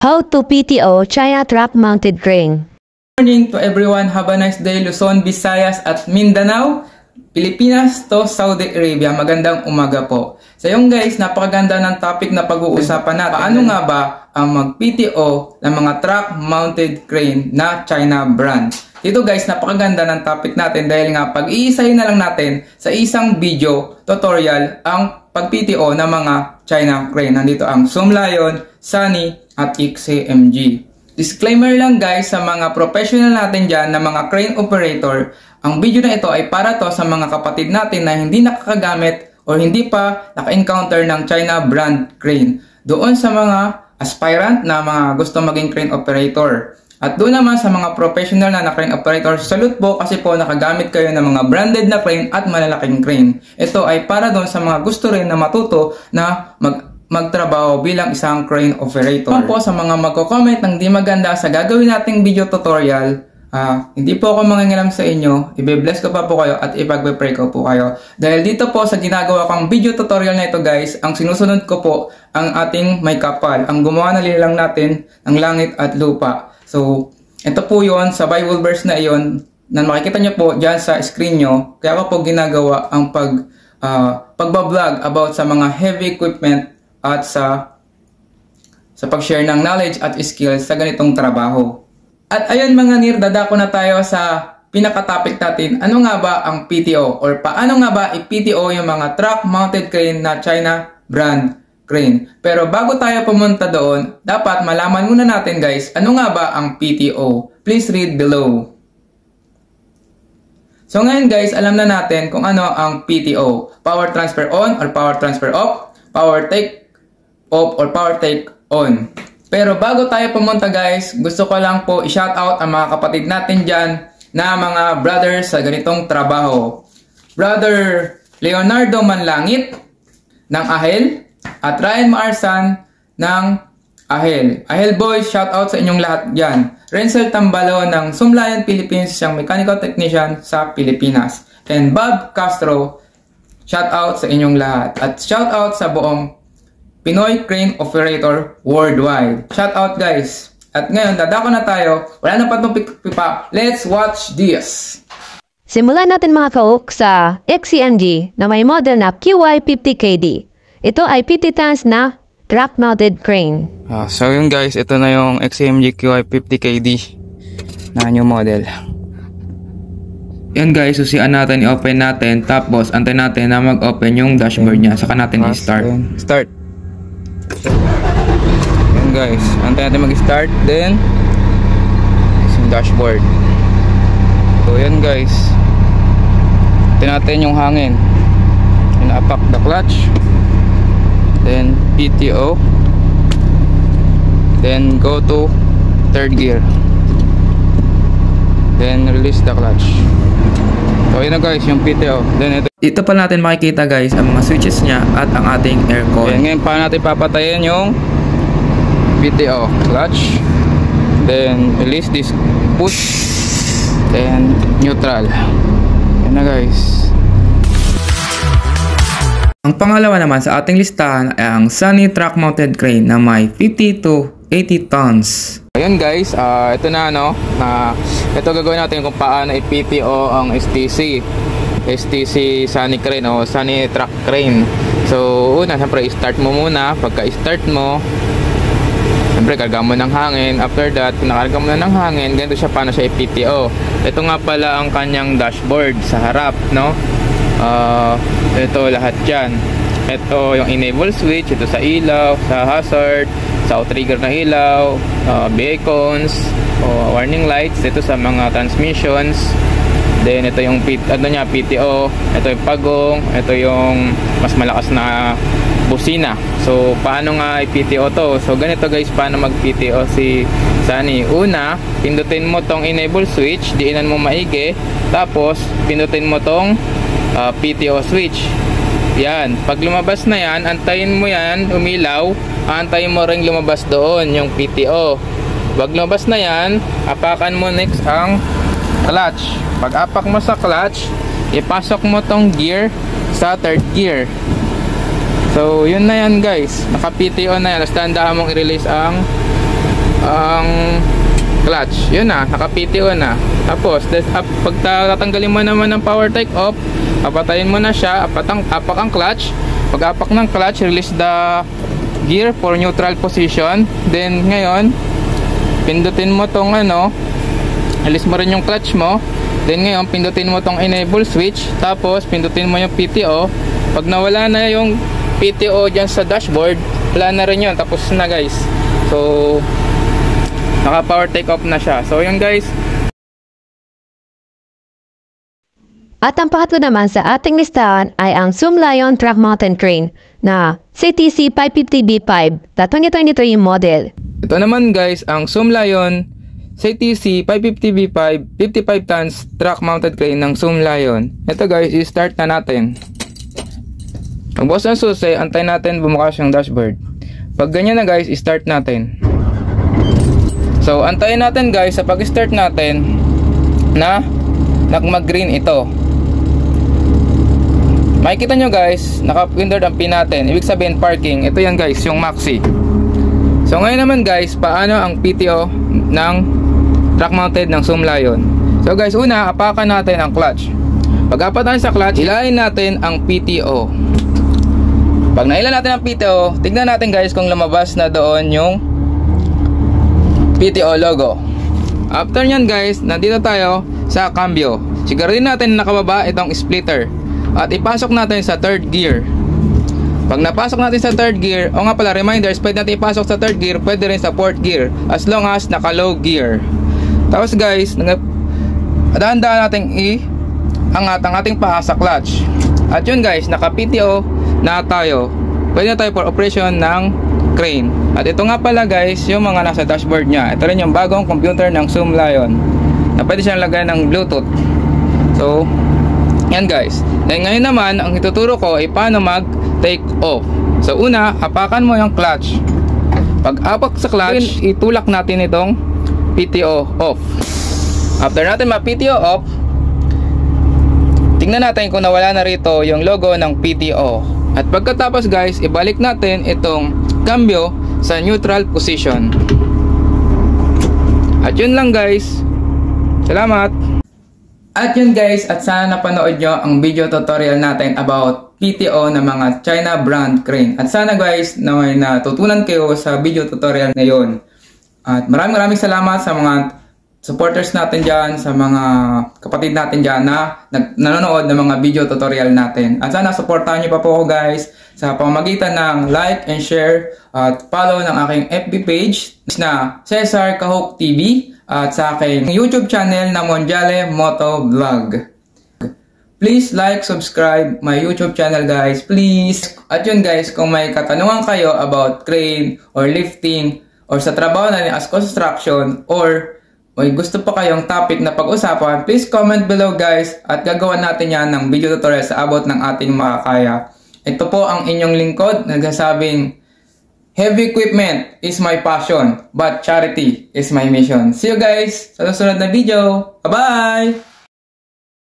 How to PTO China truck-mounted crane. Good morning to everyone. Have a nice day, Luzon, Visayas at Mindanao, Pilipinas to Saudi Arabia. Magandang umaga po. So yung guys, napakaganda ng topic na pag-uusapan natin. Paano nga ba ang mag-PTO ng mga truck-mounted crane na China brand? Dito guys, napakaganda ng topic natin dahil nga pag-iisahin na lang natin sa isang video tutorial ang pag-PTO ng mga China crane. Nandito ang Zoom Lion, Sunny at XCMG. Disclaimer lang guys sa mga professional natin dyan na mga crane operator, ang video na ito ay para to sa mga kapatid natin na hindi nakakagamit o hindi pa naka-encounter ng China brand crane. Doon sa mga aspirant na mga gusto maging crane operator. At doon naman sa mga professional na crane operator, salute po kasi po nakagamit kayo ng mga branded na crane at malalaking crane. Ito ay para doon sa mga gusto rin na matuto na magtrabaho bilang isang crane operator. Po sa mga magko-comment ng di maganda sa gagawin nating video tutorial, hindi po ako mangingilam sa inyo, i-bless ko pa po kayo at ipag-pray ko po kayo. Dahil dito po sa ginagawa kong video tutorial na ito guys, ang sinusunod ko po ang ating may kapal. Ang gumawa na lang natin ng langit at lupa. So, ito po yon sa Bible verse na iyon na makikita nyo po dyan sa screen nyo. Kaya ko po ginagawa ang pagbablog about sa mga heavy equipment at sa pag-share ng knowledge at skills sa ganitong trabaho. At ayun mga nir, dadako na tayo sa pinaka-topic natin. Ano nga ba ang PTO? Or paano nga ba i-PTO yung mga truck-mounted crane na China brand crane? Pero bago tayo pumunta doon, dapat malaman muna natin guys, ano nga ba ang PTO? Please read below. So ngayon guys, alam na natin kung ano ang PTO. Power transfer on or power transfer off, power take off or power take on. Pero bago tayo pumunta guys, gusto ko lang po i-shoutout ang mga kapatid natin dyan na mga brothers sa ganitong trabaho. Brother Leonardo Manlangit ng Ahel at Ryan Maarsan ng Ahel. Ahel boys, shoutout sa inyong lahat dyan. Renzel Tambalo ng Zoom Lion Philippines, siyang mechanical technician sa Pilipinas. And Bob Castro, shoutout sa inyong lahat. At shoutout sa buong Pinoy Crane Operator Worldwide. Shout out guys! At ngayon, dadako na tayo. Wala na pa itong pipa. Let's watch this! Simulan natin mga kaok sa XCMG na may model na QY50KD. Ito ay 50 tons na truck-mounted crane. So yun guys, ito na yung XCMG QY50KD na new model. Yan guys, susian natin, i-open natin. Tapos, antayin natin na mag-open yung dashboard niya. Saka natin i-start. Start! Yan guys, antayin natin mag-start. Then yung dashboard. So yan guys, antayin natin yung hangin. Inapak the clutch. Then PTO. Then go to third gear. Then release the clutch. So yun na guys, yung PTO. Then ito pa natin makikita guys ang mga switches niya at ang ating aircon. Then ngayon pa natin papatayin yung PTO clutch. Then release this push. Then neutral. Yan na guys. Ang pangalawa naman sa ating listahan ay ang Sunny truck mounted crane na may 50 to 80 tons. Ayun guys, ito na ito gagawin natin kung paano i-PTO ang STC Sunny crane o Sunny truck crane. So una, siyempre i-start mo muna. Pagka i-start mo, siyempre karga mo ng hangin. After that, kung nakarga mo na ng hangin, ganito siya paano siya i-PTO. Ito nga pala ang kanyang dashboard sa harap, no? Ito lahat yan. Ito yung enable switch, ito sa ilaw, sa hazard, sa trigger na ilaw, beacons, warning lights, ito sa mga transmissions. Then ito yung PTO, ito yung pagong, ito yung mas malakas na busina. So paano nga i-PTO to? So ganito guys, paano mag-PTO si Sunny. Una, pindutin mo tong enable switch, diinan mo maigi, tapos pindutin mo tong PTO switch. Yan, pag lumabas na yan, antayin mo yan, umilaw, antayin mo rin lumabas doon yung PTO. Pag lumabas na yan, apakan mo next ang clutch. Pag apak mo sa clutch, ipasok mo tong gear sa third gear. So yun na yan guys, naka PTO na yan. Tapos tandaan mong i-release ang ang clutch. Yun na, naka-PTO na. Tapos, pag tatanggalin mo naman ng power take off, papatayin mo na siya, apak ang clutch. Pag apak ng clutch, release the gear for neutral position. Then, ngayon, pindutin mo tong release mo rin yung clutch mo. Then, ngayon, pindutin mo tong enable switch. Tapos, pindutin mo yung PTO. Pag nawala na yung PTO dyan sa dashboard, wala na rin yun. Tapos na guys. So, naka power take off na siya. So yun guys. At ang pangatlo naman sa ating listahan ay ang Zoomlion Track Mounted Crane na CTC 550B5 na 2023 model. Ito naman guys ang Zoomlion CTC 550B5 55 tons track mounted crane ng Zoomlion. Ito guys, i-start na natin. Pagbukas ng susi, antayin natin bumukas yung dashboard. Pag ganyan na guys, i-start natin. So, antayin natin guys sa pag-start natin na mag-green ito. Makikita nyo guys, naka-window ang pin natin. Ibig sabihin parking. Ito yan guys, yung maxi. So, ngayon naman guys, paano ang PTO ng track mounted ng Zoomlion? So guys, una, apakan natin ang clutch. Pag apat natin sa clutch, hilahin natin ang PTO. Pag nailan natin ang PTO, tignan natin guys kung lumabas na doon yung PTO logo. After nyan guys, nandito tayo sa cambio. Siguraduhin natin na nakababa itong splitter. At ipasok natin sa third gear. Pag napasok natin sa third gear, o nga pala reminders, pwede natin ipasok sa third gear, pwede rin sa fourth gear. As long as naka low gear. Tapos guys, dahan-dahan natin angat ang ating paa sa clutch. At yun guys, naka PTO na tayo. Pwede na tayo for operation ng crane. At ito nga pala guys, yung mga nasa dashboard nya. Ito rin yung bagong computer ng Zoomlion na pwede siyang lagay ng Bluetooth. So, yan guys. Then ngayon naman, ang ituturo ko ay paano mag-take off. So una, apakan mo yung clutch. Pag apak sa clutch, itulak natin itong PTO off. After natin ma-PTO off, tingnan natin kung nawala na rito yung logo ng PTO. At pagkatapos guys, ibalik natin itong cambio sa neutral position. At yun lang guys. Salamat! At yun guys, at sana napanood nyo ang video tutorial natin about PTO na mga China brand crane. At sana guys, na may natutunan kayo sa video tutorial na yun. At maraming salamat sa mga supporters natin dyan, sa mga kapatid natin dyan na nanonood ng mga video tutorial natin. At sana supportahan nyo pa po ako guys sa pamamagitan ng like and share at follow ng aking FB page na Cesar Kahok TV at sa aking YouTube channel na Mondiale Moto Vlog. Please like, subscribe my YouTube channel guys, please. At yun guys, kung may katanungan kayo about crane or lifting or sa trabaho na as construction or may gusto pa kayong topic na pag-usapan, please comment below guys at gagawa natin yan ng video tutorial sa abot ng ating makakaya. Ito po ang inyong lingkod, nagsasabing, heavy equipment is my passion, but charity is my mission. See you guys sa susunod na video. Bye-bye!